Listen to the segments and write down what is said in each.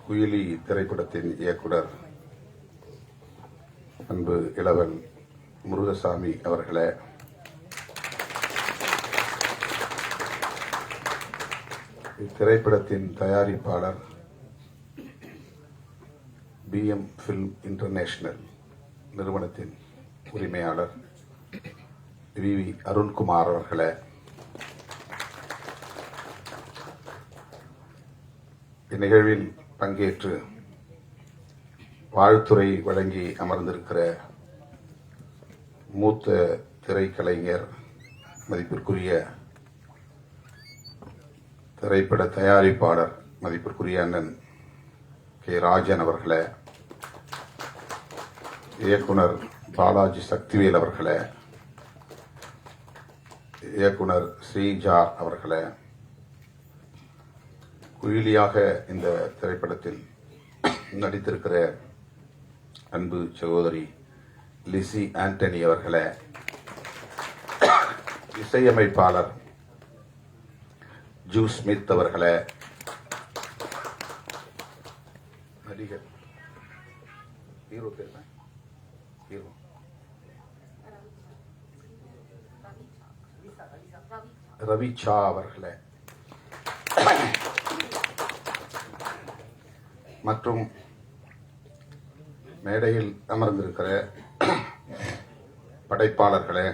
குயிலி திரைப்படத்தின் இயக்குனர் அன்பு இளவல் முருகசாமி அவர்களே, இத்திரைப்படத்தின் தயாரிப்பாளர் BM Film இன்டர்நேஷனல் நிறுவனத்தின் உரிமையாளர் VV அருண்குமார் அவர்களே, இந்நிகழ்வில் பங்கேற்று வாழ்த்துரை வழங்கி அமர்ந்திருக்கிற மூத்த திரைக்கலைஞர், மதிப்பிற்குரிய திரைப்பட தயாரிப்பாளர், மதிப்பிற்குரிய அண்ணன் K. ராஜன் அவர்களே, இயக்குனர் பாலாஜி சக்திவேல் அவர்களே, இயக்குனர் ஸ்ரீஜா அவர்களே, குயிலியாக இந்த திரைப்படத்தில் நடித்திருக்கிற அன்பு சகோதரி லிசி ஆண்டனி அவர்களே, இசையமைப்பாளர் ஜூ ஸ்மித் அவர்களே, நடிகர் ஹீரோ பேர் ஹீரோ ரவி சா அவர்களே மற்றும் மேடையில் அமர்ந்திருக்கிற படைப்பாளர்களே,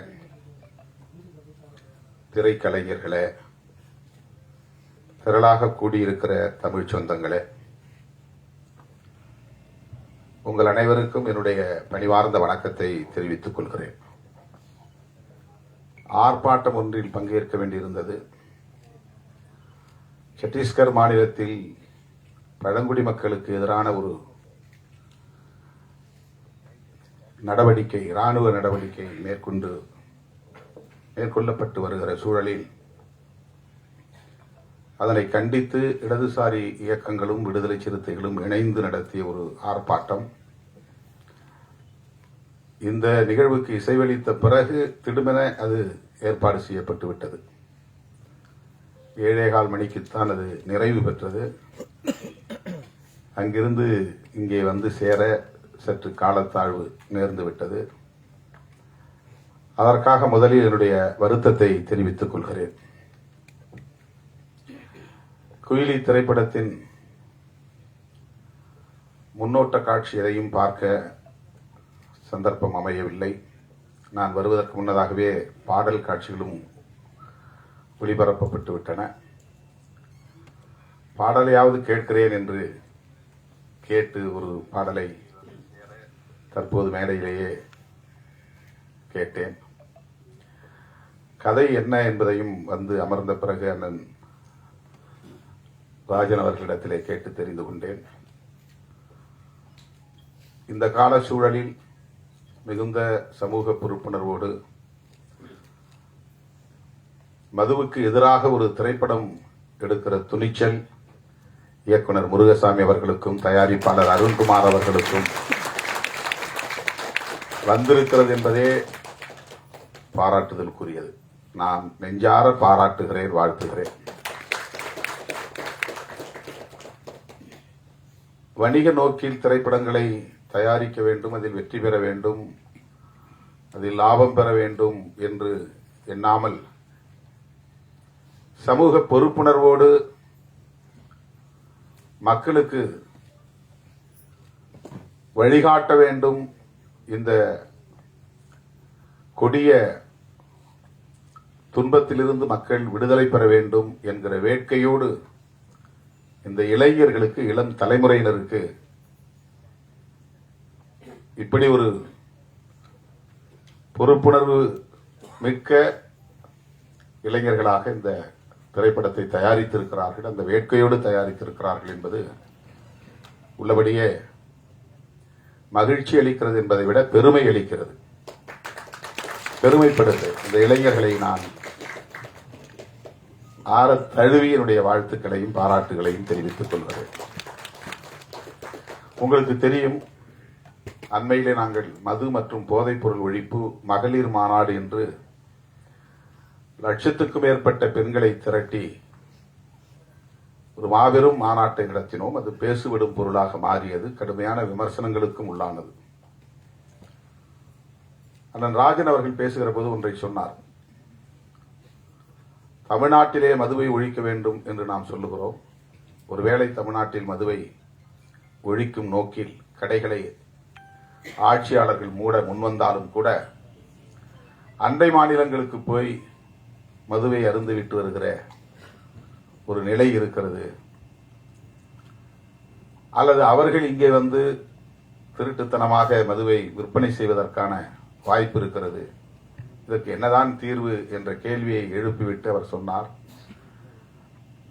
திரைக்கலைஞர்களே, திரளாக கூடியிருக்கிற தமிழ் சொந்தங்களே, உங்கள் அனைவருக்கும் என்னுடைய பணிவார்ந்த வணக்கத்தை தெரிவித்துக் கொள்கிறேன். ஆர்ப்பாட்டம் ஒன்றில் பங்கேற்க வேண்டியிருந்தது. சத்தீஸ்கர் மாநிலத்தில் பழங்குடி மக்களுக்கு எதிரான ஒரு நடவடிக்கை, இராணுவ நடவடிக்கை மேற்கொள்ளப்பட்டு வருகிற சூழலில் அதனை கண்டித்து இடதுசாரி இயக்கங்களும் விடுதலை சிறுத்தைகளும் இணைந்து நடத்திய ஒரு ஆர்ப்பாட்டம். இந்த நிகழ்வுக்கு இசைவளித்த பிறகு திடுமென அது ஏற்பாடு செய்யப்பட்டு விட்டது. 7:15 மணிக்குத்தான் அது நிறைவு பெற்றது. அங்கிருந்து இங்கே வந்து சேர சற்று காலத்தாழ்வு நேர்ந்து விட்டது. அதற்காக முதலில் என்னுடைய வருத்தத்தை தெரிவித்துக் கொள்கிறேன். குயிலி திரைப்படத்தின் முன்னோட்ட காட்சி எதையும் பார்க்க சந்தர்ப்பம் அமையவில்லை. நான் வருவதற்கு முன்னதாகவே பாடல் காட்சிகளும் ஒளிபரப்பப்பட்டு விட்டன. பாடலையாவது கேட்கிறேன் என்று கேட்டு ஒரு பாடலை தற்போது மேடையிலேயே கேட்டேன். கதை என்ன என்பதையும் வந்து அமர்ந்த பிறகு அண்ணன் ராஜன் அவர்களிடத்திலே கேட்டு தெரிந்து கொண்டேன். இந்த கால சூழலில் மிகுந்த சமூக பொறுப்புணர்வோடு மதுவுக்கு எதிராக ஒரு திரைப்படம் எடுக்கிற துணிச்சல் இயக்குனர் முருகசாமி அவர்களுக்கும் தயாரிப்பாளர் அருண்குமார் அவர்களுக்கும் வந்திருக்கிறது என்பதே பாராட்டுதலுக்குரியது. நான் நெஞ்சார பாராட்டுகிறேன், வாழ்த்துகிறேன். வணிக நோக்கில் திரைப்படங்களை தயாரிக்க வேண்டும், அதில் வெற்றி பெற வேண்டும், அதில் லாபம் பெற வேண்டும் என்று எண்ணாமல் சமூக பொறுப்புணர்வோடு மக்களுக்கு வழிகாட்ட வேண்டும், இந்த கொடிய துன்பத்திலிருந்து மக்கள் விடுதலை பெற வேண்டும் என்கிற வேட்கையோடு இந்த இளைஞர்களுக்கு, இளம் தலைமுறையினருக்கு இப்படி ஒரு பொறுப்புணர்வு மிக்க இளைஞர்களாக இந்த திரைப்படத்தை தயாரித்திருக்கிறார்கள், அந்த வேட்கையோடு தயாரித்திருக்கிறார்கள் என்பது உள்ளபடியே மகிழ்ச்சி அளிக்கிறது என்பதை விட பெருமை அளிக்கிறது, பெருமைப்படுது. இந்த இளைஞர்களை நான் ஆற தழுவி என்னுடைய வாழ்த்துக்களையும் பாராட்டுகளையும் தெரிவித்துக் கொள்கிறேன். உங்களுக்கு தெரியும், அண்மையிலே நாங்கள் மது மற்றும் போதைப் பொருள் ஒழிப்பு மகளிர் மாநாடு என்று லட்சத்துக்கும் மேற்பட்ட பெண்களை திரட்டி ஒரு மாபெரும் மாநாட்டை நடத்தினோம். அது பேசுவிடும் பொருளாக மாறியது, கடுமையான விமர்சனங்களுக்கும் உள்ளானது. அண்ணன் ராஜன் அவர்கள் பேசுகிற போது ஒன்றை சொன்னார். தமிழ்நாட்டிலே மதுவை ஒழிக்க வேண்டும் என்று நாம் சொல்லுகிறோம். ஒருவேளை தமிழ்நாட்டில் மதுவை ஒழிக்கும் நோக்கில் கடைகளை ஆட்சியாளர்கள் மூட முன்வந்தாலும் கூட அண்டை மாநிலங்களுக்கு போய் மதுவை அருந்துவிட்டு வருகிற ஒரு நிலை இருக்கிறது. அல்லது அவர்கள் இங்கே வந்து திருட்டுத்தனமாக மதுவை விற்பனை செய்வதற்கான வாய்ப்பு இருக்கிறது. இதற்கு என்னதான் தீர்வு என்ற கேள்வியை எழுப்பிவிட்டு அவர் சொன்னார்,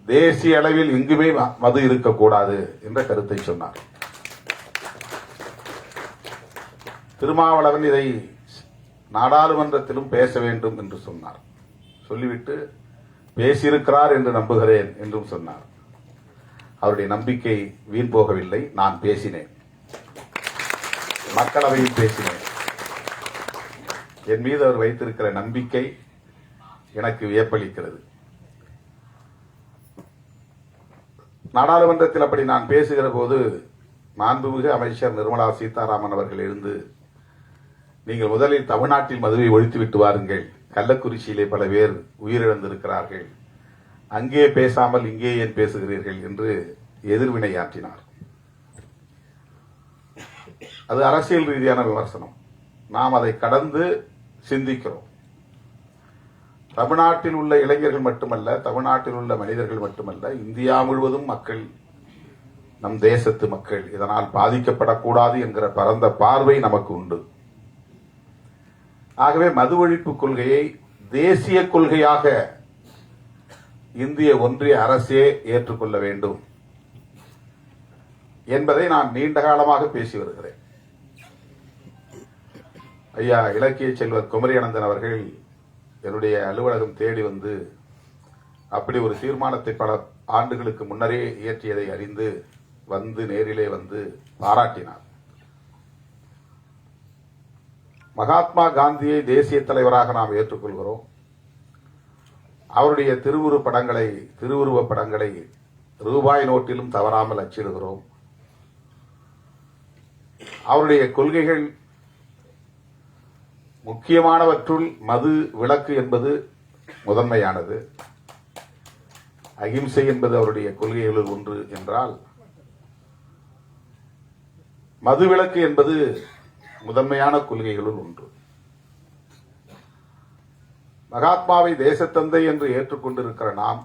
தேசிய அளவில் எங்குமே மது இருக்கக்கூடாது என்ற கருத்தை சொன்னார். திருமாவளவன் இதை நாடாளுமன்றத்திலும் பேச வேண்டும் என்று சொன்னார். சொல்லிவிட்டு பேசியிருக்கிறார் என்று நம்புகிறேன் என்றும் சொன்னார். அவருடைய நம்பிக்கை வீண் போகவில்லை. நான் பேசினேன், மக்களவையில் பேசினேன். என் மீது அவர் வைத்திருக்கிற நம்பிக்கை எனக்கு வியப்பளிக்கிறது. நாடாளுமன்றத்தில் அப்படி நான் பேசுகிற போது மாண்புமிகு அமைச்சர் நிர்மலா சீதாராமன் அவர்கள் எழுந்து, நீங்கள் முதலில் தமிழ்நாட்டில் மதுவை ஒழித்துவிட்டு வாருங்கள், கள்ளக்குறிச்சியிலே பல பேர் உயிரிழந்திருக்கிறார்கள், அங்கே பேசாமல் இங்கே ஏன் பேசுகிறீர்கள் என்று எதிர்வினையாற்றினார். அது அரசியல் ரீதியான விமர்சனம். நாம் அதை கடந்து சிந்திக்கிறோம். தமிழ்நாட்டில் உள்ள இளைஞர்கள் மட்டுமல்ல, தமிழ்நாட்டில் உள்ள மனிதர்கள் மட்டுமல்ல, இந்தியா முழுவதும் மக்கள், நம் தேசத்து மக்கள் இதனால் பாதிக்கப்படக்கூடாது என்கிற பரந்த பார்வை நமக்கு உண்டு. ஆகவே மது ஒழிப்பு கொள்கையை தேசிய கொள்கையாக இந்திய ஒன்றிய அரசே ஏற்றுக்கொள்ள வேண்டும் என்பதை நான் நீண்ட காலமாக பேசி வருகிறேன். ஐயா இலக்கிய செல்வர் குமரியானந்தன் அவர்கள் என்னுடைய அலுவலகம் தேடி வந்து அப்படி ஒரு தீர்மானத்தை பல ஆண்டுகளுக்கு முன்னரே இயற்றியதை அறிந்து வந்து நேரிலே வந்து பாராட்டினார். மகாத்மா காந்தியை தேசிய தலைவராக நாம் ஏற்றுக்கொள்கிறோம். அவருடைய திருவுருவப் படங்களை ரூபாய் நோட்டிலும் தவறாமல் அச்சிடுகிறோம். அவருடைய கொள்கைகள் முக்கியமானவற்றுள் மது விலக்கு என்பது முதன்மையானது. அகிம்சை என்பது அவருடைய கொள்கைகளில் ஒன்று என்றால், மது விலக்கு என்பது முதன்மையான கொள்கைகளுள் ஒன்று. மகாத்மாவை தேசத்தந்தை என்று ஏற்றுக்கொண்டிருக்கிற நாம்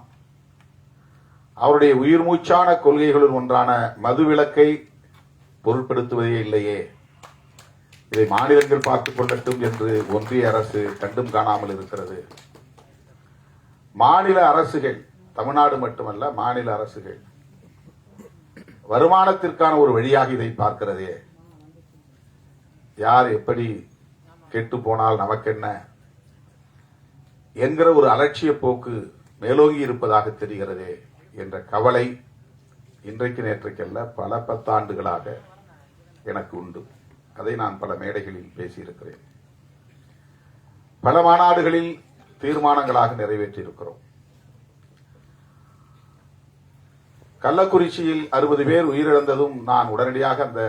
அவருடைய உயிர் மூச்சான கொள்கைகளுள் ஒன்றான மதுவிலக்கை பொருட்படுத்துவதே இல்லையே. இதை மாநிலங்கள் பார்த்துக் கொள்ளட்டும் என்று ஒன்றிய அரசு கண்டும் காணாமல் இருக்கிறது. மாநில அரசுகள், தமிழ்நாடு மட்டுமல்ல மாநில அரசுகள் வருமானத்திற்கான ஒரு வழியாக இதை பார்க்கிறதே. யார் எப்படி கெட்டு போனால் நமக்கென்ன என்கிற ஒரு அலட்சிய போக்கு மேலோங்கி இருப்பதாக தெரிகிறதே என்ற கவலை இன்றைக்கு நேற்றைக்கல்ல பல பத்தாண்டுகளாக எனக்கு உண்டு. அதை நான் பல மேடைகளில் பேசியிருக்கிறேன். பல மாநாடுகளில் தீர்மானங்களாக நிறைவேற்றியிருக்கிறோம். கள்ளக்குறிச்சியில் 60 பேர் உயிரிழந்ததும் நான் உடனடியாக அந்த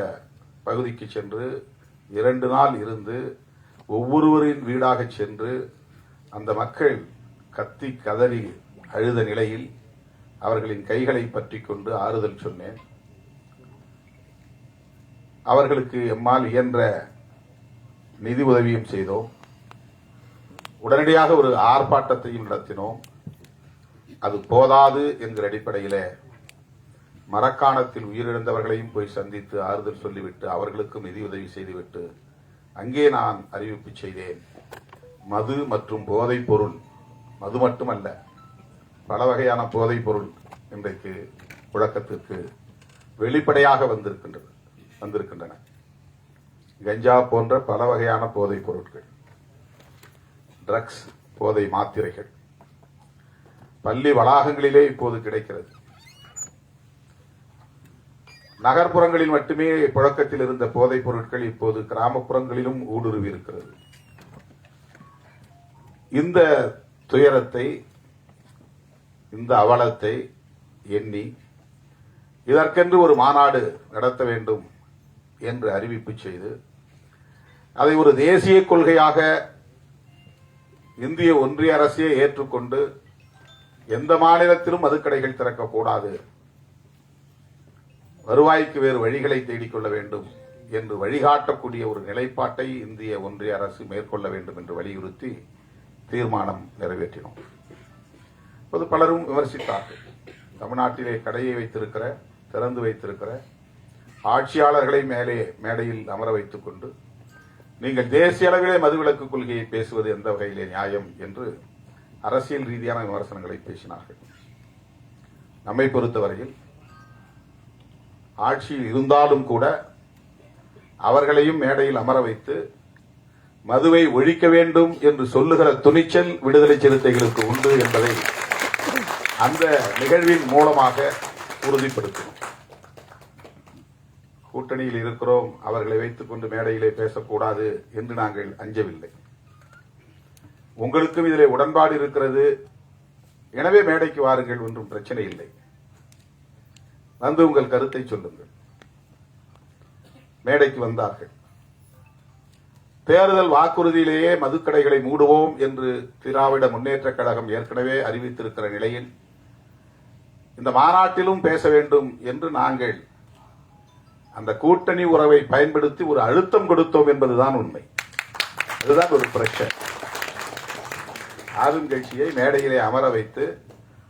பகுதிக்கு சென்று 2 நாள் இருந்து ஒவ்வொருவரின் வீடாக சென்று அந்த மக்கள் கத்தி கதறி அழுத நிலையில் அவர்களின் கைகளை பற்றி கொண்டு ஆறுதல் சொன்னேன். அவர்களுக்கு எம்மால் இயன்ற நிதி உதவியும் செய்தோம். உடனடியாக ஒரு ஆர்ப்பாட்டத்தையும் நடத்தினோம். அது போதாது என்கிற அடிப்படையில் மரக்காணத்தில் உயிரிழந்தவர்களையும் போய் சந்தித்து ஆறுதல் சொல்லிவிட்டு அவர்களுக்கும் நிதி உதவி செய்துவிட்டு அங்கே நான் அறிவிப்பு செய்தேன். மது மற்றும் போதைப் பொருள், மது மட்டுமல்ல பல வகையான போதைப் பொருள் இன்றைக்கு புழக்கத்திற்கு வெளிப்படையாக வந்திருக்கின்றன. கஞ்சா போன்ற பல வகையான போதைப் பொருட்கள், ட்ரக்ஸ், போதை மாத்திரைகள் பள்ளி வளாகங்களிலே இப்போது கிடைக்கிறது. நகர்ப்புறங்களில் மட்டுமே புழக்கத்தில் இருந்த போதைப் பொருட்கள் இப்போது கிராமப்புறங்களிலும் ஊடுருவி இருக்கிறது. இந்த துயரத்தை, இந்த அவலத்தை எண்ணி இதற்கென்று ஒரு மாநாடு நடத்த வேண்டும் என்று அறிவிப்பு செய்து அதை ஒரு தேசிய கொள்கையாக இந்திய ஒன்றிய அரசே ஏற்றுக்கொண்டு எந்த மாநிலத்திலும் மதுக்கடைகள் திறக்கக்கூடாது, வருவாய்க்கு வேறு வழிகளை தேடிக்கொள்ள வேண்டும் என்று வழிகாட்டக்கூடிய ஒரு நிலைப்பாட்டை இந்திய ஒன்றிய அரசு மேற்கொள்ள வேண்டும் என்று வலியுறுத்தி தீர்மானம் நிறைவேற்றினோம். இப்போது பலரும் விமர்சித்தார்கள். தமிழ்நாட்டிலே கடையை வைத்திருக்கிற, திறந்து வைத்திருக்கிற ஆட்சியாளர்களை மேடையில் அமர வைத்துக் கொண்டு நீங்கள் தேசிய அளவிலே மதுவிலக்கு கொள்கையை பேசுவது எந்த வகையிலே நியாயம் என்று அரசியல் ரீதியான விமர்சனங்களை பேசினார்கள். நம்மை பொறுத்தவரையில் ஆட்சியில் இருந்தாலும் கூட அவர்களையும் மேடையில் அமர வைத்து மதுவை ஒழிக்க வேண்டும் என்று சொல்லுகிற துணிச்சல் விடுதலை சிறுத்தைகளுக்கு உண்டு என்பதை அந்த நிகழ்வின் மூலமாக உறுதிப்படுத்தினோம். கூட்டணியில் இருக்கிறோம், அவர்களை வைத்துக் கொண்டு மேடையிலே பேசக்கூடாது என்று நாங்கள் அஞ்சவில்லை. உங்களுக்கும் இதிலே உடன்பாடு இருக்கிறது, எனவே மேடைக்கு வாருங்கள், ஒன்றும் பிரச்சனை இல்லை. வந்து உங்கள் கருத்தை சொல்லுங்கள். மேடைக்கு வந்தார்கள். தேர்தல் வாக்குறுதியிலேயே மதுக்கடைகளை மூடுவோம் என்று திராவிட முன்னேற்ற கழகம் ஏற்கனவே அறிவித்திருக்கிற நிலையில் இந்த மாநாட்டிலும் பேச வேண்டும் என்று நாங்கள் அந்த கூட்டணி உறவை பயன்படுத்தி ஒரு அழுத்தம் கொடுத்தோம் என்பதுதான் உண்மை. அதுதான் ஒரு பிரச்சனை. ஆளுங்கட்சியை மேடையிலே அமர வைத்து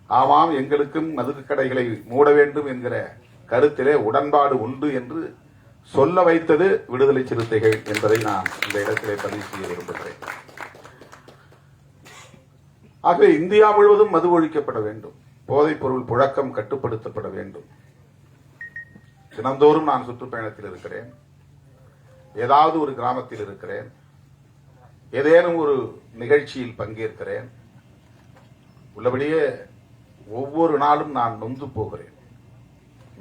ஆமாம் எங்களுக்கும் மதுக்கடைகளை மூட வேண்டும் என்கிற கருத்திலே உடன்பாடு உண்டு என்று சொல்ல வைத்தது விடுதலை சிறுத்தைகள் என்பதை நான் இந்த இடத்திலே பதிவு செய்ய விரும்புகிறேன். ஆகவே இந்தியா முழுவதும் மது ஒழிக்கப்பட வேண்டும், போதைப் பொருள் புழக்கம் கட்டுப்படுத்தப்பட வேண்டும். தினந்தோறும் நான் சுற்றுப்பயணத்தில் இருக்கிறேன், ஏதாவது ஒரு கிராமத்தில் இருக்கிறேன், ஏதேனும் ஒரு நிகழ்ச்சியில் பங்கேற்கிறேன். உள்ளபடியே ஒவ்வொரு நாளும் நான் நொந்து போகிறேன்.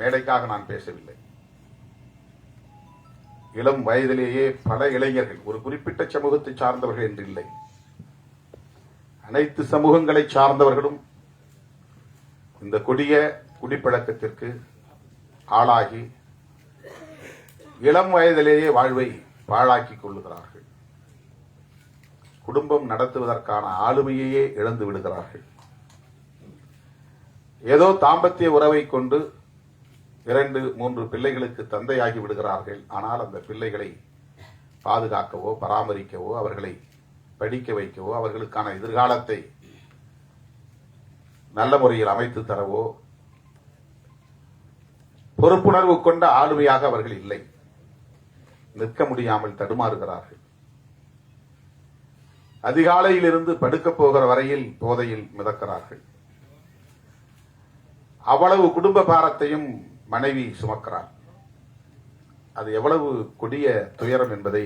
மேடைக்காக நான் பேசவில்லை. இளம் வயதிலேயே பல இளைஞர்கள், ஒரு குறிப்பிட்ட சமூகத்தை சார்ந்தவர்கள் என்று இல்லை, அனைத்து சமூகங்களை சார்ந்தவர்களும் இந்த கொடிய குடிப்பழக்கத்திற்கு ஆளாகி இளம் வயதிலேயே வாழ்வை பாழாக்கிக் கொள்ளுகிறார்கள். குடும்பம் நடத்துவதற்கான ஆளுமையையே இழந்து விடுகிறார்கள். ஏதோ தாம்பத்திய உறவை கொண்டு 2-3 பிள்ளைகளுக்கு தந்தையாகி விடுகிறார்கள். ஆனால் அந்த பிள்ளைகளை பாதுகாக்கவோ பராமரிக்கவோ அவர்களை படிக்க வைக்கவோ அவர்களுக்கான எதிர்காலத்தை நல்ல முறையில் அமைத்து தரவோ பொறுப்புணர்வு கொண்ட ஆளுமையாக அவர்கள் இல்லை. நிற்க முடியாமல் தடுமாறுகிறார்கள். அதிகாலையில் இருந்து படுக்கப் போகிற வரையில் போதையில் மிதக்கிறார்கள். அவ்வளவு குடும்ப பாரத்தையும் மனைவி சுமக்கிறார். அது எவ்வளவு கொடிய துயரம் என்பதை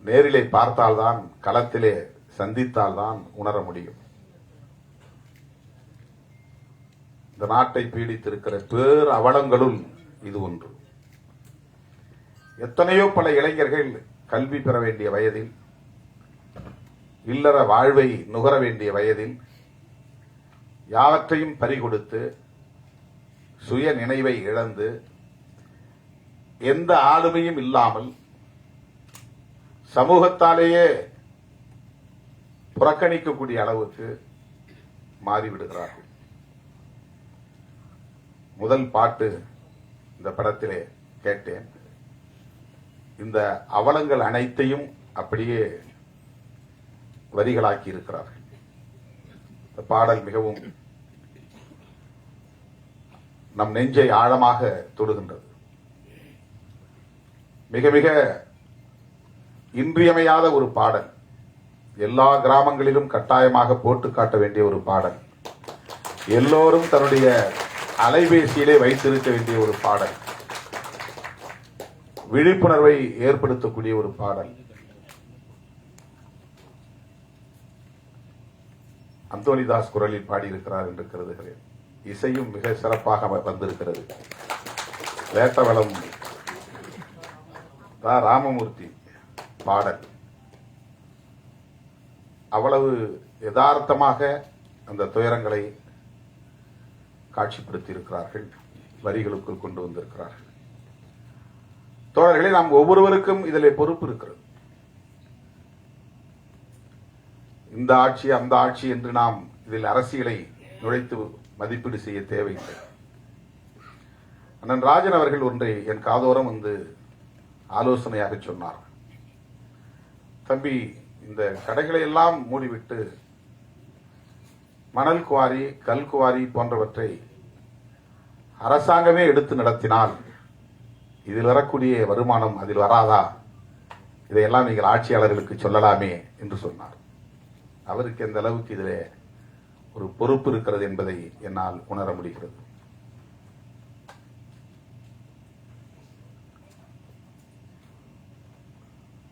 நேரிலே பார்த்தால்தான், களத்திலே சந்தித்தால்தான் உணர முடியும். இந்த நாட்டை பீடித்திருக்கிற பேர் அவலங்களுள் இது ஒன்று. எத்தனையோ பல இளைஞர்கள் கல்வி பெற வேண்டிய வயதில், இல்லற வாழ்வை நுகர வேண்டிய வயதில் யாவற்றையும் பறிகொடுத்து சுய நினைவை இழந்து எந்த ஆளுமையும் இல்லாமல் சமூகத்தாலேயே புறக்கணிக்கக்கூடிய அளவுக்கு மாறிவிடுகிறார்கள். முதல் பாட்டு இந்த படத்திலே கேட்டேன். இந்த அவலங்கள் அனைத்தையும் அப்படியே வரிகளாக்கி இருக்கிறார்கள். இந்த பாடல் மிகவும் நம் நெஞ்சை ஆழமாக தொடுகின்றது. மிக மிக இன்றியமையாத ஒரு பாடல். எல்லா கிராமங்களிலும் கட்டாயமாக போட்டு காட்ட வேண்டிய ஒரு பாடல். எல்லோரும் தன்னுடைய அலைபேசியிலே வைத்திருக்க வேண்டிய ஒரு பாடல். விழிப்புணர்வை ஏற்படுத்தக்கூடிய ஒரு பாடல். அந்தோனிதாஸ் குரலில் பாடியிருக்கிறார் என்று கருதுகிறேன். இசையும் மிக சிறப்பாக வந்திருக்கிறது. வேட்டவளம் ராமமூர்த்தி பாடல் அவ்வளவு யதார்த்தமாக அந்த துயரங்களை, காட்சிப்படுத்தி இருக்கிறார்கள், வரிகளுக்குள் கொண்டு வந்திருக்கிறார்கள். தோழர்களே, நாம் ஒவ்வொருவருக்கும் இதிலே பொறுப்பு இருக்கிறது. இந்த ஆட்சி அந்த ஆட்சி என்று நாம் இதில் அரசியலை நுழைத்து மதிப்பீடு செய்ய தேவையில்லை. அண்ணன் ராஜன் அவர்கள் ஒன்றை என் காதோரம் வந்து ஆலோசனையாக சொன்னார். தம்பி, இந்த கடைகளை எல்லாம் மூடிவிட்டு மணல் குவாரி, கல் குவாரி போன்றவற்றை அரசாங்கமே எடுத்து நடத்தினால் இதில் வரக்கூடிய வருமானம் அதில் வராதா? இதையெல்லாம் நீங்கள் ஆட்சியாளர்களுக்கு சொல்லலாமே என்று சொன்னார். அவருக்கு எந்த அளவுக்கு இதிலே ஒரு பொறுப்பு இருக்கிறது என்பதை என்னால் உணர முடிகிறது.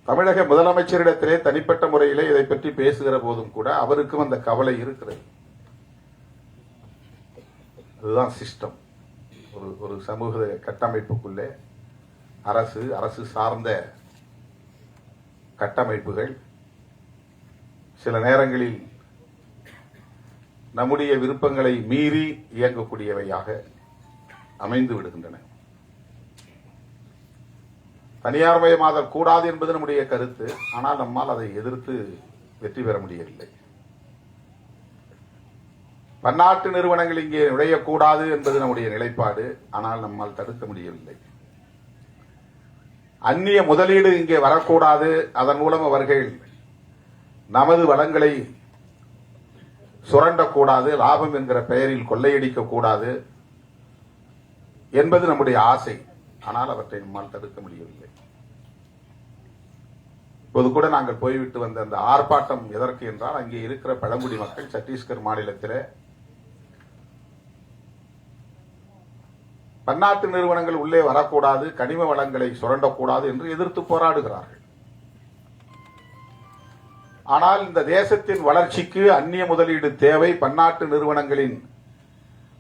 தமிழக முதலமைச்சரிடத்திலே தனிப்பட்ட முறையிலே இதை பற்றி பேசுகிற போதும் கூட அவருக்கும் அந்த கவலை இருக்கிறது. அதுதான் சிஸ்டம். ஒரு சமூக கட்டமைப்புக்குள்ளே அரசு சார்ந்த கட்டமைப்புகள் சில நேரங்களில் நம்முடைய விருப்பங்களை மீறி இயங்கக்கூடியவையாக அமைந்து விடுகின்றன. தனியார்மயமாதல் கூடாது என்பது நம்முடைய கருத்து. ஆனால் நம்மால் அதை எதிர்த்து வெற்றி பெற முடியவில்லை. பன்னாட்டு நிறுவனங்கள் இங்கே நுழையக்கூடாது என்பது நம்முடைய நிலைப்பாடு. ஆனால் நம்மால் தடுக்க முடியவில்லை. அந்நிய முதலீடு இங்கே வரக்கூடாது, அதன் மூலம் அவர்கள் நமது வளங்களை சுரண்டக்கூடாது, லாபம் என்கிற பெயரில் கொள்ளையடிக்க கூடாது என்பது நம்முடைய ஆசை. ஆனால் அவற்றை நம்மால் தடுக்க முடியவில்லை. இப்போது கூட நாங்கள் போய்விட்டு வந்த அந்த ஆர்ப்பாட்டம் எதற்கு என்றால், அங்கே இருக்கிற பழங்குடி மக்கள் சத்தீஸ்கர் மாநிலத்தில் பன்னாட்டு நிறுவனங்கள் உள்ளே வரக்கூடாது, கனிம வளங்களை சுரண்டக்கூடாது என்று எதிர்த்து போராடுகிறார்கள். ஆனால் இந்த தேசத்தின் வளர்ச்சிக்கு அந்நிய முதலீடு தேவை, பன்னாட்டு நிறுவனங்களின்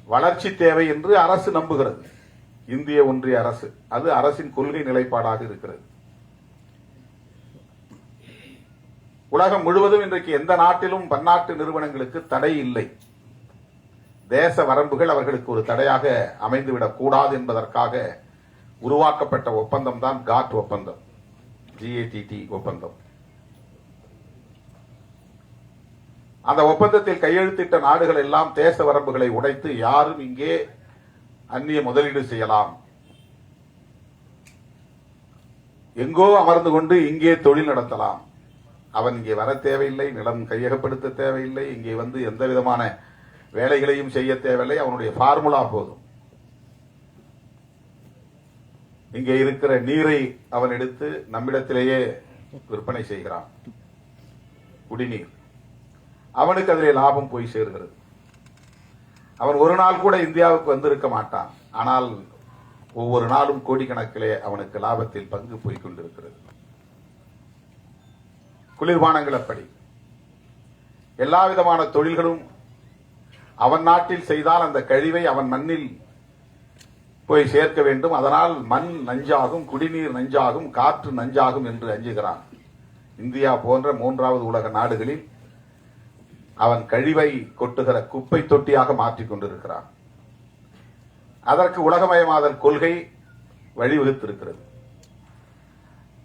வளர்ச்சி தேவை என்று அரசு நம்புகிறது. இந்திய ஒன்றிய அரசு, அது அரசின் கொள்கை நிலைப்பாடாக இருக்கிறது. உலகம் முழுவதும் இன்றைக்கு எந்த நாட்டிலும் பன்னாட்டு நிறுவனங்களுக்கு தடை இல்லை. தேச வரம்புகள் அவர்களுக்கு ஒரு தடையாக அமைந்துவிடக் கூடாது என்பதற்காக உருவாக்கப்பட்ட ஒப்பந்தம் தான் காட் ஒப்பந்தம், GATT ஒப்பந்தம். அந்த ஒப்பந்தத்தில் கையெழுத்திட்ட நாடுகள் எல்லாம் தேச வரம்புகளை உடைத்து யாரும் இங்கே அந்நிய முதலீடு செய்யலாம், எங்கோ அமர்ந்து கொண்டு இங்கே தொழில் நடத்தலாம், அவன் இங்கே வர தேவையில்லை, நிலம் கையகப்படுத்த தேவையில்லை, இங்கே வந்து எந்த விதமான வேலைகளையும் செய்ய தேவையில்லை, அவனுடைய ஃபார்முலா போதும். இங்கே இருக்கிற நீரை அவன் எடுத்து நம்மிடத்திலேயே விற்பனை செய்கிறான், குடிநீர். அவனுக்கு அதிலே லாபம் போய் சேர்கிறது. அவன் ஒரு நாள் கூட இந்தியாவுக்கு வந்திருக்க மாட்டான். ஆனால் ஒவ்வொரு நாளும் கோடிக்கணக்கிலே அவனுக்கு லாபத்தில் பங்கு போய் கொண்டிருக்கிறது. குளிர்பானங்கள் அப்படி. எல்லா விதமான தொழில்களும் அவன் நாட்டில் செய்தால் அந்த கழிவை அவன் மண்ணில் போய் சேர்க்க வேண்டும். அதனால் மண் நஞ்சாகும், குடிநீர் நஞ்சாகும், காற்று நஞ்சாகும் என்று அஞ்சுகிறான். இந்தியா போன்ற மூன்றாவது உலக நாடுகளில் அவன் கழிவை கொட்டுகிற குப்பை தொட்டியாக மாற்றிக் கொண்டிருக்கிறான். அதற்கு உலகமயமாதல் கொள்கை வழிவகுத்திருக்கிறது.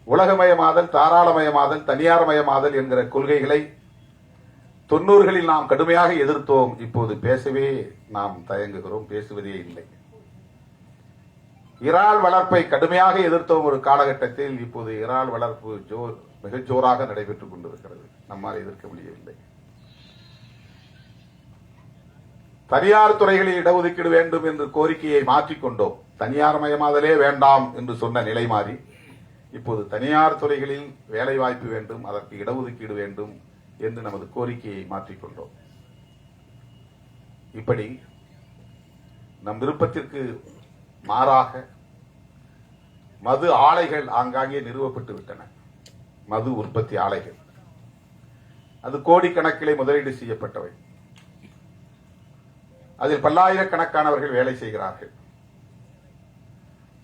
உலகமயமாதல், தாராளமயமாதல், தனியார்மயமாதல் என்கிற கொள்கைகளை 90களில் நாம் கடுமையாக எதிர்த்தோம். இப்போது பேசவே நாம் தயங்குகிறோம், பேசுவதே இல்லை. இறால் வளர்ப்பை கடுமையாக எதிர்த்தோம் ஒரு காலகட்டத்தில். இப்போது இறால் வளர்ப்பு மிக ஜோராக நடைபெற்றுக் கொண்டிருக்கிறது. நம்மால் எதிர்க்க முடியவில்லை. தனியார் துறைகளில் இடஒதுக்கீடு வேண்டும் என்று கோரிக்கையை மாற்றிக்கொண்டோம். தனியார் மயமாதலே வேண்டாம் என்று சொன்ன நிலை மாறி இப்போது தனியார் துறைகளில் வேலை வாய்ப்பு வேண்டும், அதற்கு இடஒதுக்கீடு வேண்டும் என்று நமது கோரிக்கையை மாற்றிக்கொண்டோம். இப்படி நம் விருப்பத்திற்கு மாறாக மது ஆலைகள் ஆங்காங்கே நிறுவப்பட்டு விட்டன. மது உற்பத்தி ஆலைகள், அது கோடிக்கணக்கிலே முதலீடு செய்யப்பட்டவை. அதில் பல்லாயிரக்கணக்கானவர்கள் வேலை செய்கிறார்கள்.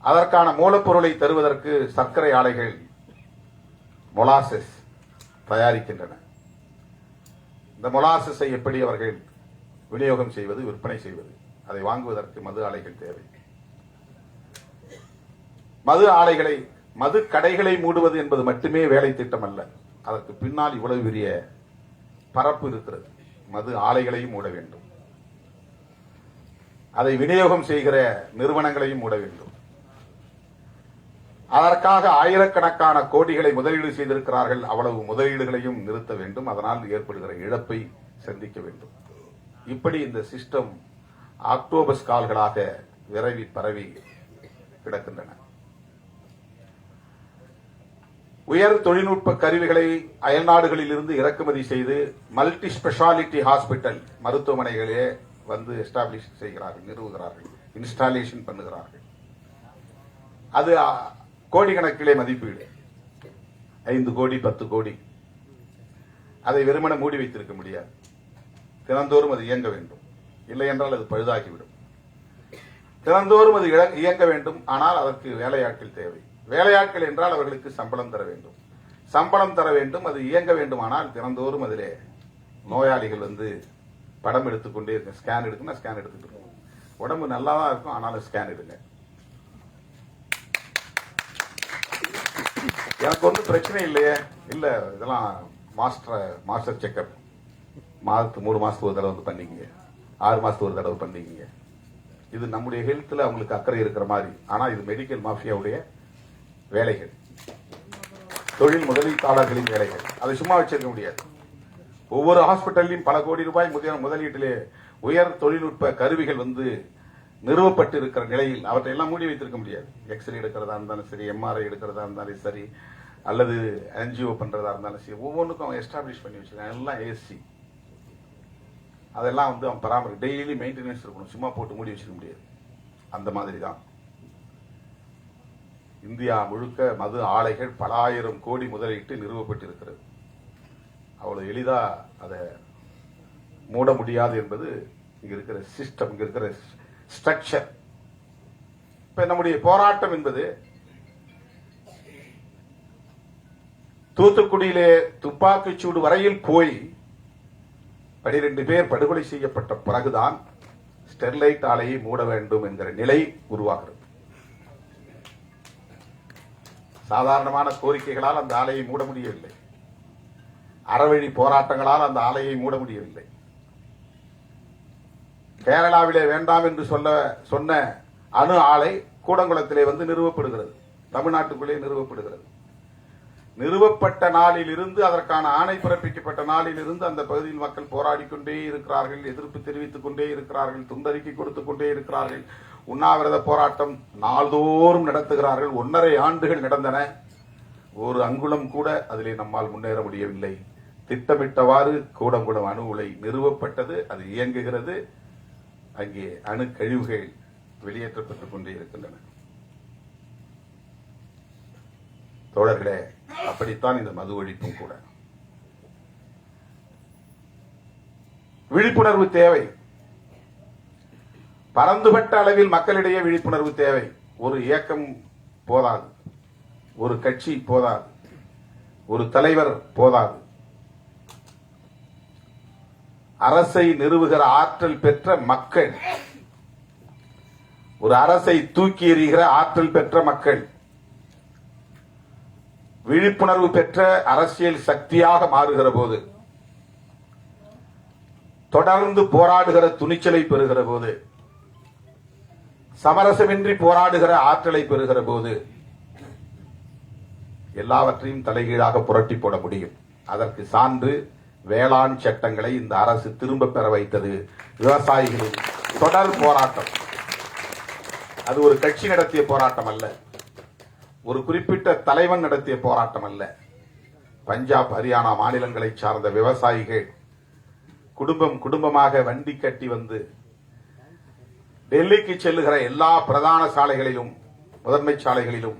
அதற்கான மூலப்பொருளை தருவதற்கு சர்க்கரை ஆலைகள் மொலாசஸ் தயாரிக்கின்றன. இந்த மொலாசஸை எப்படி அவர்கள் விநியோகம் செய்வது, விற்பனை செய்வது, அதை வாங்குவதற்கு மது ஆலைகள் தேவை. மது கடைகளை மூடுவது என்பது மட்டுமே வேலை திட்டம் அல்ல. அதற்கு பின்னால் இவ்வளவு பெரிய பரப்பு இருக்கிறது. மது ஆலைகளையும் மூட வேண்டும், அதை விநியோகம் செய்கிற நிறுவனங்களையும் மூட வேண்டும். அதற்காக ஆயிரக்கணக்கான கோடிகளை முதலீடு செய்திருக்கிறார்கள். அவ்வளவு முதலீடுகளையும் நிறுத்த வேண்டும். அதனால் ஏற்படுகிற இழப்பை சந்திக்க வேண்டும். இப்படி இந்த சிஸ்டம் ஆக்டோபஸ் கால்களாக விரைவி பரவி கிடக்கின்றன. உயர் தொழில்நுட்ப கருவிகளை அயல்நாடுகளில் இருந்து இறக்குமதி செய்து மல்டி ஸ்பெஷாலிட்டி ஹாஸ்பிட்டல் மருத்துவமனைகளே வந்து எஸ்டாப்ளிஷ் செய்கிறார்கள், நிறுவுகிறார்கள், இன்ஸ்டாலேஷன் பண்ணுகிறார்கள். அது கோடிக்கணக்கிலே மதிப்பீடு, 5 கோடி 10 கோடி. அதை வெறுமன மூடி வைத்திருக்க முடியாது. தினந்தோறும் அது இயங்க வேண்டும். இல்லை என்றால் அது பழுதாகிவிடும். தினந்தோறும் அது இயங்க வேண்டும். ஆனால் அதற்கு வேலையாட்கள் தேவை. வேலையாட்கள் என்றால் அவர்களுக்கு சம்பளம் தர வேண்டும். சம்பளம் தர வேண்டும். அது இயங்க வேண்டுமானால் தினந்தோறும் அதிலே நோயாளிகள் வந்து படம் எடுத்துக்கொண்டே இருக்க, ஸ்கேன் எடுக்கணும், ஸ்கேன் எடுத்துட்டு இருக்கும். உடம்பு நல்லா தான் இருக்கும், ஆனாலும் ஸ்கேன் எடுங்க. எனக்கு ஒன்றும் பிரச்சனை இல்லையே. இல்ல, இதெல்லாம் மாஸ்டர் செக்அப் மாதத்துக்கு 3 மாசத்துக்கு ஒரு தடவை வந்து பண்ணிக்கங்க, 6 மாசத்துக்கு ஒரு தடவை பண்ணிக்கங்க. இது நம்முடைய ஹெல்த்ல அவங்களுக்கு அக்கறை இருக்கிற மாதிரி. ஆனா இது மெடிக்கல் மாஃபியாவுடைய வேலைகள், தொழில் முதலீட்டாளர்களின் வேலைகள். அதை சும்மா வச்சிருக்க முடியாது. ஒவ்வொரு ஹாஸ்பிட்டல்லையும் பல கோடி ரூபாய் முதலீட்டிலே உயர் தொழில்நுட்ப கருவிகள் வந்து நிறுவப்பட்டு இருக்கிற நிலையில் அவற்றை எல்லாம் மூடி வைத்திருக்க முடியாது. எக்ஸ்ரே எடுக்கிறதா இருந்தாலும் சரி, எம்ஆர்ஐ எடுக்கிறதா இருந்தாலும் சரி, அல்லது என்ஜிஓ பண்றதா இருந்தாலும் சரி, ஒவ்வொன்றுக்கும் அவன் எஸ்டாப்ளிஷ் பண்ணி வச்சிருக்கான். எல்லாம் ஏசி. அதெல்லாம் வந்து அவன் பராமரி, டெய்லி மெயின்டெனன்ஸ் இருக்கணும். சும்மா போட்டு மூடி வச்சிருக்க முடியாது. அந்த மாதிரி தான் இந்தியா முழுக்க மது ஆலைகள் பல ஆயிரம் கோடி முதலீட்டு நிறுவப்பட்டிருக்கிறது. அவ்வளவு எளிதா அதை மூட முடியாது என்பது இங்க இருக்கிற சிஸ்டம், இங்க இருக்கிற ஸ்ட்ரக்சர். இப்ப நம்முடைய போராட்டம் என்பது தூத்துக்குடியிலே துப்பாக்கிச்சூடு வரையில் போய் 12 பேர் படுகொலை செய்யப்பட்ட பிறகுதான் ஸ்டெர்லைட் ஆலையை மூட வேண்டும் என்கிற நிலை உருவாகிறது. சாதாரணமான கோரிக்கைகளால் அந்த ஆலையை மூட முடியவில்லை. அறவழி போராட்டங்களால் அந்த ஆலையை மூட முடியவில்லை. கேரளாவிலே வேண்டாம் என்று சொன்ன அணு ஆலை கூடங்குளத்திலே வந்து நிறுவப்படுகிறது. தமிழ்நாட்டுக்குள்ளே நிறுவப்படுகிறது. நிறுவப்பட்ட நாளில் இருந்து, அதற்கான ஆணை பிறப்பிக்கப்பட்ட நாளில் இருந்து அந்த பகுதியில் மக்கள் போராடிக் கொண்டே இருக்கிறார்கள், எதிர்ப்பு தெரிவித்துக் கொண்டே இருக்கிறார்கள், துண்டறிக்கை கொடுத்துக் கொண்டே இருக்கிறார்கள், உண்ணாவிரத போராட்டம் நாள்தோறும் நடத்துகிறார்கள். 1.5 ஆண்டுகள் நடந்தன. ஒரு அங்குலம் கூட அதிலே நம்மால் முன்னேற முடியவில்லை. திட்டமிட்டவாறு கூடங்குளம் அணு உலை நிறுவப்பட்டது, அது இயங்குகிறது. அங்கே அணு கழிவுகள் வெளியேற்றப்பட்டுக் கொண்டே இருக்கின்றன. தோழர்களே, அப்படித்தான் இந்த மது ஒழிப்பும் கூட. விழிப்புணர்வு தேவை. பரந்துபட்ட அளவில் மக்களிடையே விழிப்புணர்வு தேவை. ஒரு இயக்கம் போதாது, ஒரு கட்சி போதாது, ஒரு தலைவர் போதாது. அரசை நிறுவுகிற ஆற்றல் பெற்ற மக்கள், ஒரு அரசை தூக்கி எறிகிற ஆற்றல் பெற்ற மக்கள், விழிப்புணர்வு பெற்ற அரசியல் சக்தியாக மாறுகிற போது, தொடர்ந்து போராடுகிற துணிச்சலை பெறுகிற போது, சமரசமின்றி போராடுகிற ஆற்றலை பெறுகிற போது எல்லாவற்றையும் தலைகீழாக புரட்டி போட முடியும். அதற்கு சான்று வேளாண் சட்டங்களை இந்த அரசு திரும்ப பெற வைத்தது. விவசாயிகளின் தொடர் போராட்டம். அது ஒரு கட்சி நடத்திய போராட்டம் அல்ல, ஒரு குறிப்பிட்ட தலைவன் நடத்திய போராட்டம் அல்ல. பஞ்சாப், ஹரியானா மாநிலங்களை சார்ந்த விவசாயிகள் குடும்பம் குடும்பமாக வண்டி கட்டி வந்து டெல்லிக்கு செல்லுகிற எல்லா பிரதான சாலைகளிலும், முதன்மை சாலைகளிலும்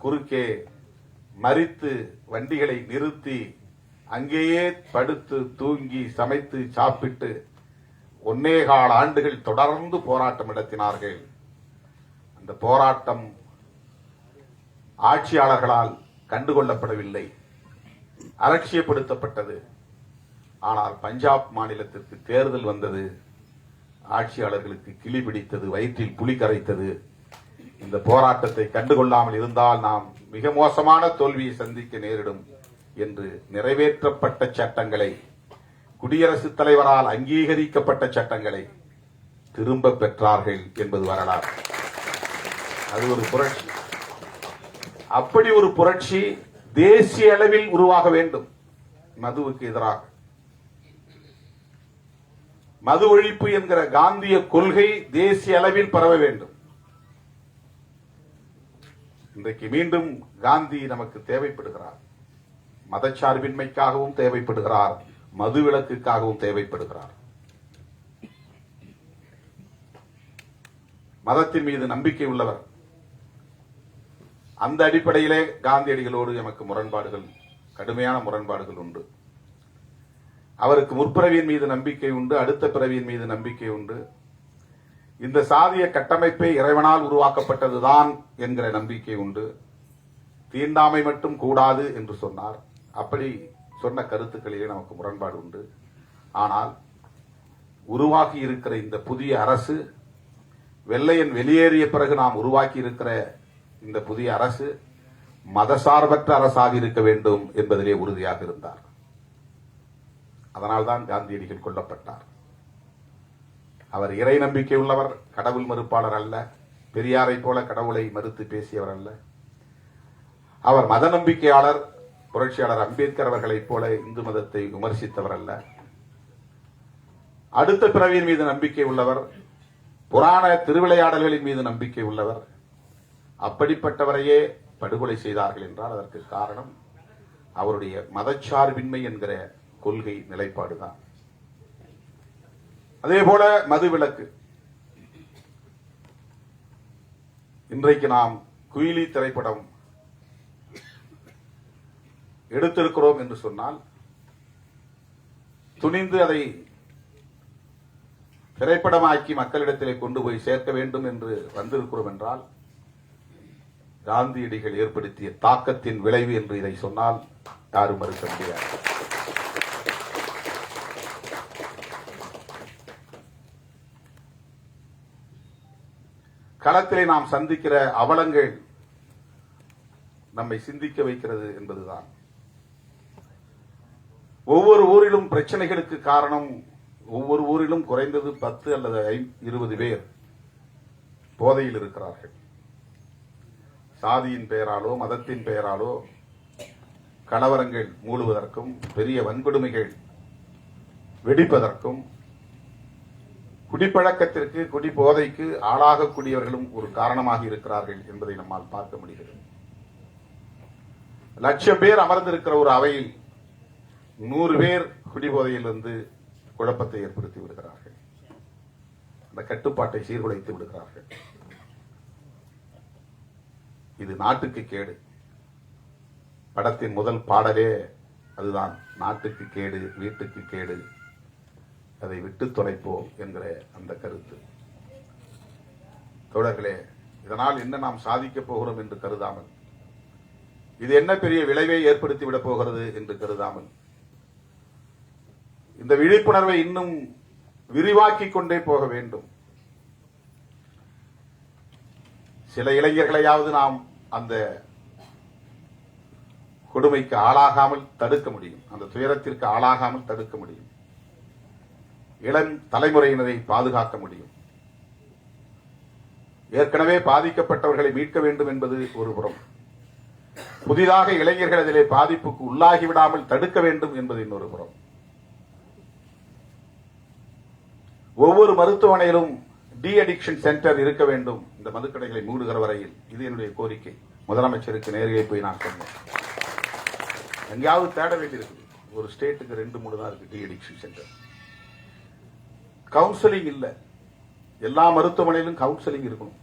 குறுக்கே மறித்து வண்டிகளை நிறுத்தி அங்கேயே படுத்து தூங்கி சமைத்து சாப்பிட்டு 1.25 ஆண்டுகள் தொடர்ந்து போராட்டம் நடத்தினார்கள். அந்த போராட்டம் ஆட்சியாளர்களால் கண்டுகொள்ளப்படவில்லை, அலட்சியப்படுத்தப்பட்டது. ஆனால் பஞ்சாப் மாநிலத்திற்கு தேர்தல் வந்தது. ஆட்சியாளர்களுக்கு கிளி பிடித்தது, வயிற்றில் புலி கரைத்தது. இந்த போராட்டத்தை கண்டுகொள்ளாமல் இருந்தால் நாம் மிக மோசமான தோல்வியை சந்திக்க நேரிடும் என்று நிறைவேற்றப்பட்ட சட்டங்களை, குடியரசுத் தலைவரால் அங்கீகரிக்கப்பட்ட சட்டங்களை திரும்ப பெற்றார்கள் என்பது வரலாறு. அது ஒரு புரட்சி. அப்படி ஒரு புரட்சி தேசிய அளவில் உருவாக வேண்டும். மதுவுக்கு எதிராக மது ஒழிப்பு என்கிற காந்திய கொள்கை தேசிய அளவில் பரவ வேண்டும். இன்றைக்கு மீண்டும் காந்தி நமக்கு தேவைப்படுகிறார். மதச்சார்பின்மைக்காகவும் தேவைப்படுகிறார், மது விலக்குக்காகவும் தேவைப்படுகிறார். மதத்தின் மீது நம்பிக்கை உள்ளவர். அந்த அடிப்படையிலே காந்தியடிகளோடு எமக்கு முரண்பாடுகள், கடுமையான முரண்பாடுகள் உண்டு. அவருக்கு முற்பிறவியின் மீது நம்பிக்கை உண்டு, அடுத்த பிறவியின் மீது நம்பிக்கை உண்டு. இந்த சாதிய கட்டமைப்பை இறைவனால் உருவாக்கப்பட்டதுதான் என்கிற நம்பிக்கை உண்டு. தீண்டாமை மட்டும் கூடாது என்று சொன்னார். அப்படி சொன்ன கருத்துக்களிலே நமக்கு முரண்பாடு உண்டு. ஆனால் உருவாக்கி இருக்கிற இந்த புதிய அரசு, வெள்ளையன் வெளியேறிய பிறகு நாம் உருவாக்கி இருக்கிற இந்த புதிய அரசு மதசார்பற்ற அரசாக இருக்க வேண்டும் என்பதிலே உறுதியாக இருந்தார். அதனால்தான் காந்தியடிகள் கொல்லப்பட்டார். அவர் இறை நம்பிக்கை உள்ளவர், கடவுள் மறுப்பாளர் அல்ல. பெரியாரை போல கடவுளை மறுத்து பேசியவர் அல்ல. அவர் மத நம்பிக்கையாளர். புரட்சியாளர் அம்பேத்கர் அவர்களைப் போல இந்து மதத்தை விமர்சித்தவர் அல்ல. அடுத்த பிறவியின் மீது நம்பிக்கை உள்ளவர், புராண திருவிளையாடல்களின் மீது நம்பிக்கை உள்ளவர். அப்படிப்பட்டவரையே படுகொலை செய்தார்கள் என்றால் அதற்கு காரணம் அவருடைய மதச்சார்பின்மை என்கிற கொள்கை நிலைப்பாடுதான். அதேபோல மதுவிலக்கு. இன்றைக்கு நாம் குயிலி திரைப்படம் எடுத்திருக்கிறோம் என்று சொன்னால், துணிந்து அதை திரைப்படமாக்கி மக்களிடத்திலே கொண்டு போய் சேர்க்க வேண்டும் என்று வந்திருக்கிறோம் என்றால், காந்தியடிகள் ஏற்படுத்திய தாக்கத்தின் விளைவு என்று இதை சொன்னால் யாரும் மறுக்க முடியாது. களத்திலே நாம் சந்திக்கிற அவலங்கள் நம்மை சிந்திக்க வைக்கிறது என்பதுதான். ஒவ்வொரு ஊரிலும் பிரச்சனைகளுக்கு காரணம், ஒவ்வொரு ஊரிலும் குறைந்தது 10 அல்லது 20 பேர் போதையில் இருக்கிறார்கள். சாதியின் பெயராலோ மதத்தின் பெயராலோ கலவரங்கள் மூடுவதற்கும் பெரிய வன்கொடுமைகள் வெடிப்பதற்கும் குடிப்பழக்கத்திற்கு, குடிபோதைக்கு ஆளாகக்கூடியவர்களும் ஒரு காரணமாக இருக்கிறார்கள் என்பதை நம்மால் பார்க்க முடிகிறது. 1,00,000 பேர் அமர்ந்திருக்கிற ஒரு அவையில் 100 பேர் குடிபோதையிலிருந்து குழப்பத்தை ஏற்படுத்தி விடுகிறார்கள். அந்த கட்டுப்பாட்டை சீர்குலைத்து விடுகிறார்கள். இது நாட்டுக்கு கேடு. படத்தின் முதல் பாடலே அதுதான், நாட்டுக்கு கேடு, வீட்டுக்கு கேடு, அதை விட்டு தொலைப்போம் என்கிற அந்த கருத்து. தோழர்களே, இதனால் என்ன நாம் சாதிக்கப் போகிறோம் என்று கருதாமல், இது என்ன பெரிய விளைவை ஏற்படுத்திவிடப் போகிறது என்று கருதாமல், இந்த விழிப்புணர்வை இன்னும் விரிவாக்கிக் கொண்டே போக வேண்டும். சில இளைஞர்களையாவது நாம் அந்த கொடுமைக்கு ஆளாகாமல் தடுக்க முடியும், அந்த துயரத்திற்கு ஆளாகாமல் தடுக்க முடியும். இளம் தலைமுறையினரை பாதுகாக்க முடியும். ஏற்கனவே பாதிக்கப்பட்டவர்களை மீட்க வேண்டும் என்பது ஒரு புறம், புதிதாக இளைஞர்கள் அதிலே பாதிப்புக்கு உள்ளாகிவிடாமல் தடுக்க வேண்டும் என்பது இன்னொரு புறம். ஒவ்வொரு மருத்துவமனையிலும் டி அடிக்ஷன் சென்டர் இருக்க வேண்டும், இந்த மதுக்கடைகளை மூடுகிற வரையில். இது என்னுடைய கோரிக்கை. முதலமைச்சருக்கு நேரிலே போய் நான் சொன்னேன். எங்கேயாவது தேட வேண்டியிருக்கு. ஒரு ஸ்டேட்டுக்கு 2-3 தான் இருக்கு டி அடிக்ஷன் சென்டர். கவுன்சிலிங் இல்ல. எல்லா மருத்துவமனையிலும் கவுன்சிலிங் இருக்கணும்.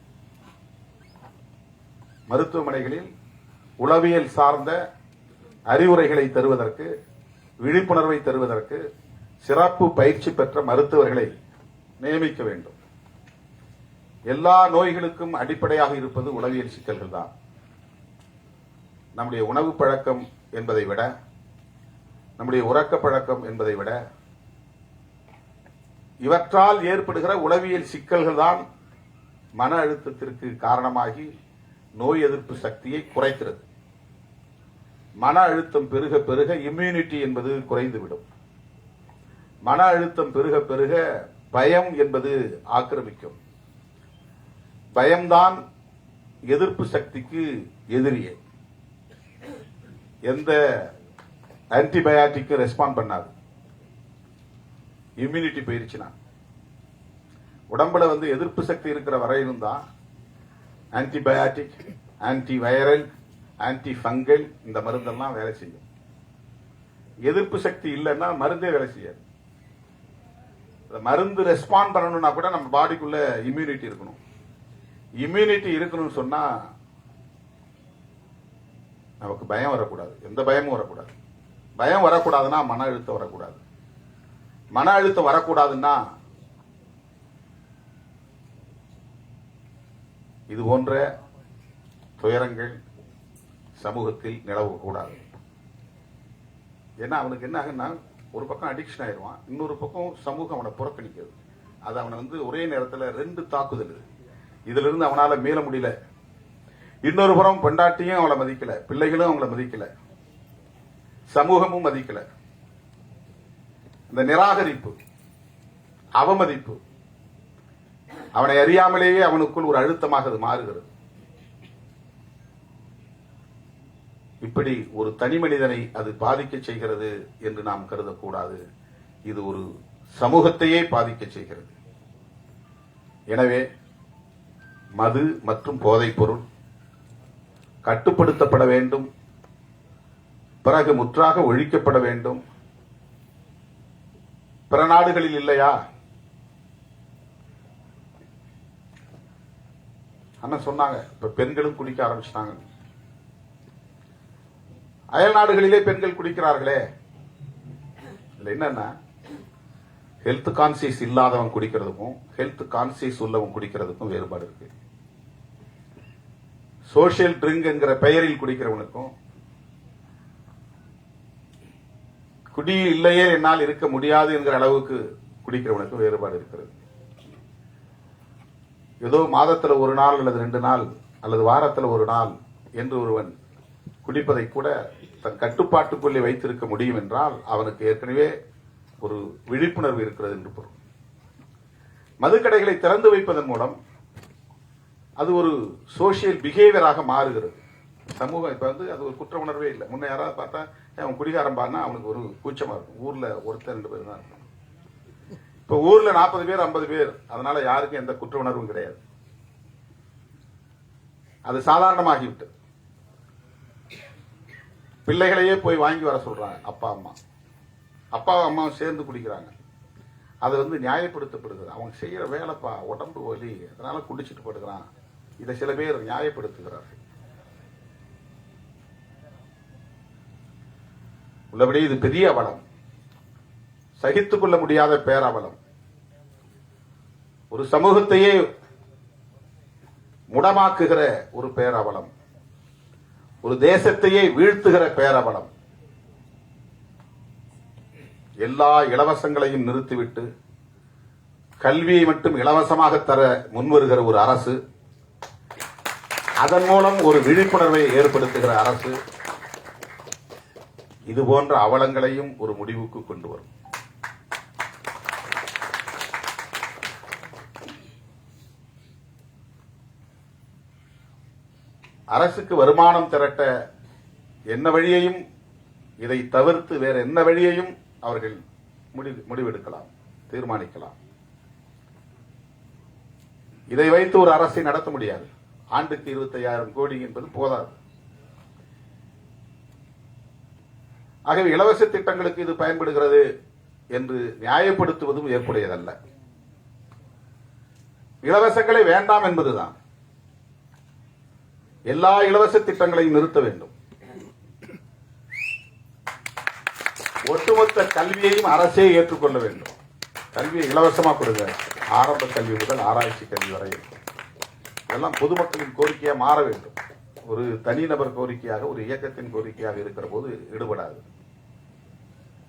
மருத்துவமனைகளில் உளவியல் சார்ந்த அறிவுரைகளை தருவதற்கு, விழிப்புணர்வை தருவதற்கு சிறப்பு பயிற்சி பெற்ற மருத்துவர்களை நியமிக்க வேண்டும். எல்லா நோய்களுக்கும் அடிப்படையாக இருப்பது உளவியல் சிக்கல்கள் தான். நம்முடைய உணவு பழக்கம் என்பதை விட, நம்முடைய உறக்க பழக்கம் என்பதை விட, இவற்றால் ஏற்படுகிற உளவியல் சிக்கல்கள் தான் மன அழுத்தத்திற்கு காரணமாகி நோய் எதிர்ப்பு சக்தியை குறைக்கிறது. மன அழுத்தம் பெருக பெருக இம்யூனிட்டி என்பது குறைந்துவிடும். மன அழுத்தம் பெருக பெருக பயம் என்பது ஆக்கிரமிக்கும். பயம்தான் எதிர்ப்பு சக்திக்கு எதிரியே. எந்த ஆன்டிபயாட்டிக்கு ரெஸ்பாண்ட் பண்ணாது. இம்யூனிட்டி போயிருச்சுன்னா உடம்புல எதிர்ப்பு சக்தி இருக்கிற வரையிலும் தான் antibiotic, anti viral, anti fungal இந்த மருந்தெல்லாம் வேலை செய்யும். எதிர்ப்பு சக்தி இல்லைன்னா மருந்தே வேலை செய்யாது. மருந்து ரெஸ்பாண்ட் பண்ணணும்னா கூட நம்ம பாடிக்குள்ள இம்யூனிட்டி இருக்கணும். இம்யூனிட்டி இருக்கணும்னு சொன்னா நமக்கு பயம் வரக்கூடாது. எந்த பயமும் வரக்கூடாது. பயம் வரக்கூடாதுன்னா மன அழுத்தம் வரக்கூடாது. மன அழுத்தம் வரக்கூடாதுன்னா இது போன்ற துயரங்கள் சமூகத்தில் நிலவக்கூடாது. ஏன்னா அவனுக்கு என்ன ஆகுன்னா, ஒரு பக்கம் அடிக்ஷன் ஆயிடுவான், இன்னொரு பக்கம் சமூகம் அவனை புறக்கணிக்கிறது. அது அவனை ஒரே நேரத்தில் 2 தாக்குதல். இதுல இருந்து அவனால மீள முடியல. இன்னொரு புறம் பெண்டாட்டியும் அவளை மதிக்கல, பிள்ளைகளும் அவங்கள மதிக்கல, சமூகமும் மதிக்கல. இந்த நிராகரிப்பு, அவமதிப்பு அவனை அறியாமலேயே அவனுக்குள் ஒரு அழுத்தமாக அது மாறுகிறது. இப்படி ஒரு தனி மனிதனை அது பாதிக்க செய்கிறது என்று நாம் கருதக்கூடாது. இது ஒரு சமூகத்தையே பாதிக்க செய்கிறது. எனவே மது மற்றும் போதைப் பொருள் கட்டுப்படுத்தப்பட வேண்டும். பிறகு முற்றாக ஒழிக்கப்பட வேண்டும். பிற நாடுகளில் இல்லையா? அண்ணன் சொன்னாங்க, இப்ப பெண்களும் குடிக்க ஆரம்பிச்சிட்டாங்க. அயல் நாடுகளிலே பெண்கள் குடிக்கிறார்களே. இதுல என்னன்னா, ஹெல்த் கான்சியஸ் இல்லாதவன் குடிக்கிறதுக்கும் ஹெல்த் கான்சியஸ் உள்ளவன் குடிக்கிறதுக்கும் வேறுபாடு இருக்கு. சோசியல் ட்ரிங்க் என்கிற பெயரில் குடிக்கிறவனுக்கும் குடி இல்லையே என்னால் இருக்க முடியாது என்கிற அளவுக்கு குடிக்கிறவனுக்கும் வேறுபாடு இருக்கிறது. ஏதோ மாதத்துல 1 நாள் அல்லது 2 நாள் அல்லது வாரத்தில் 1 நாள் என்று ஒருவன் குடிப்பதை கூட தன் கட்டுப்பாட்டுக்குள்ளே வைத்திருக்க முடியும் என்றால் அவனுக்கு ஏற்கனவே ஒரு விழிப்புணர்வு இருக்கிறது என்று பொருள். மதுக்கடைகளை திறந்து வைப்பதன் மூலம் அது ஒரு சோசியல் பிஹேவியராக மாறுகிறது. சமூகம் இப்ப அது ஒரு குற்ற உணர்வே இல்லை. முன்ன யாராவது பார்த்தா அவன் குடிகாரம் பாருன்னா அவனுக்கு ஒரு கூச்சமா இருக்கும். ஊர்ல 1-2 பேர் தான் இருக்கும். இப்ப ஊர்ல 40 பேர் 50 பேர், அதனால யாருக்கும் எந்த குற்ற உணர்வும் கிடையாது. அது சாதாரணமாகிவிட்டது. பிள்ளைகளையே போய் வாங்கி வர சொல்றாங்க அப்பா அம்மாவும் சேர்ந்து குடிக்கிறாங்க. அது நியாயப்படுத்தப்படுகிறது. அவங்க செய்யற வேலைப்பா, உடம்பு வலி, அதனால குடிச்சிட்டு படுக்கிறான். இதை சில பேர் நியாயப்படுத்துகிறார்கள். உள்ளபடி இது பெரிய அவலம், சகித்துக் கொள்ள முடியாத பேரவலம். ஒரு சமூகத்தையே முடமாக்குகிற ஒரு பேரவலம், ஒரு தேசத்தையே வீழ்த்துகிற பேரவலம். எல்லா இலவசங்களையும் நிறுத்திவிட்டு கல்வியை மட்டும் இலவசமாக தர முன்வருகிற ஒரு அரசு, அதன் மூலம் ஒரு விழிப்புணர்வை ஏற்படுத்துகிற அரசு, இது போன்ற அவலங்களையும் ஒரு முடிவுக்கு கொண்டு வரும். அரசுக்கு வருமானம் திரட்ட என்ன வழியையும், இதை தவிர்த்து வேற என்ன வழியையும் அவர்கள் முடிவெடுக்கலாம், தீர்மானிக்கலாம். இதை வைத்து ஒரு அரசை நடத்த முடியாது. ஆண்டுக்கு 25,000 கோடி என்பது போதாது. ஆகவே இலவச திட்டங்களுக்கு இது பயன்படுகிறது என்று நியாயப்படுத்துவதும் ஏற்புடையதல்ல. இலவசங்களை வேண்டாம் என்பதுதான். எல்லா இலவச திட்டங்களையும் நிறுத்த வேண்டும். ஒட்டுமொத்த கல்வியையும் அரசே ஏற்றுக்கொள்ள வேண்டும். கல்வியை இலவசமா கொடுங்க, ஆரம்ப கல்வி முதல் ஆராய்ச்சி கல்வி வரை. இதெல்லாம் பொதுமக்களின் கோரிக்கையா மாற வேண்டும். ஒரு தனிநபர் கோரிக்கையாக, ஒரு இயக்கத்தின் கோரிக்கையாக இருக்கிற போது ஈடுபடாது.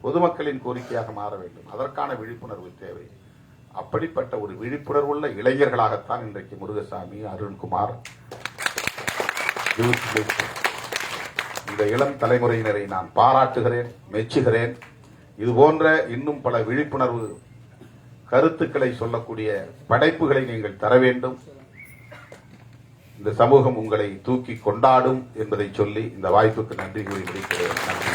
பொதுமக்களின் கோரிக்கையாக மாற வேண்டும். அதற்கான விழிப்புணர்வு தேவை. அப்படிப்பட்ட ஒரு விழிப்புணர்வுள்ள இளைஞர்களாகத்தான் இன்றைக்கு முருகசாமி, அருண்குமார், இந்த இளம் தலைமுறையினரை நான் பாராட்டுகிறேன், மெச்சுகிறேன். இது போன்ற இன்னும் பல விழிப்புணர்வு கருத்துக்களை சொல்லக்கூடிய படைப்புகளை நீங்கள் தர வேண்டும். இந்த சமூகம் உங்களை தூக்கி கொண்டாடும் என்பதை சொல்லி இந்த வாய்ப்புக்கு நன்றி கூறி முடிக்கிறேன். நன்றி.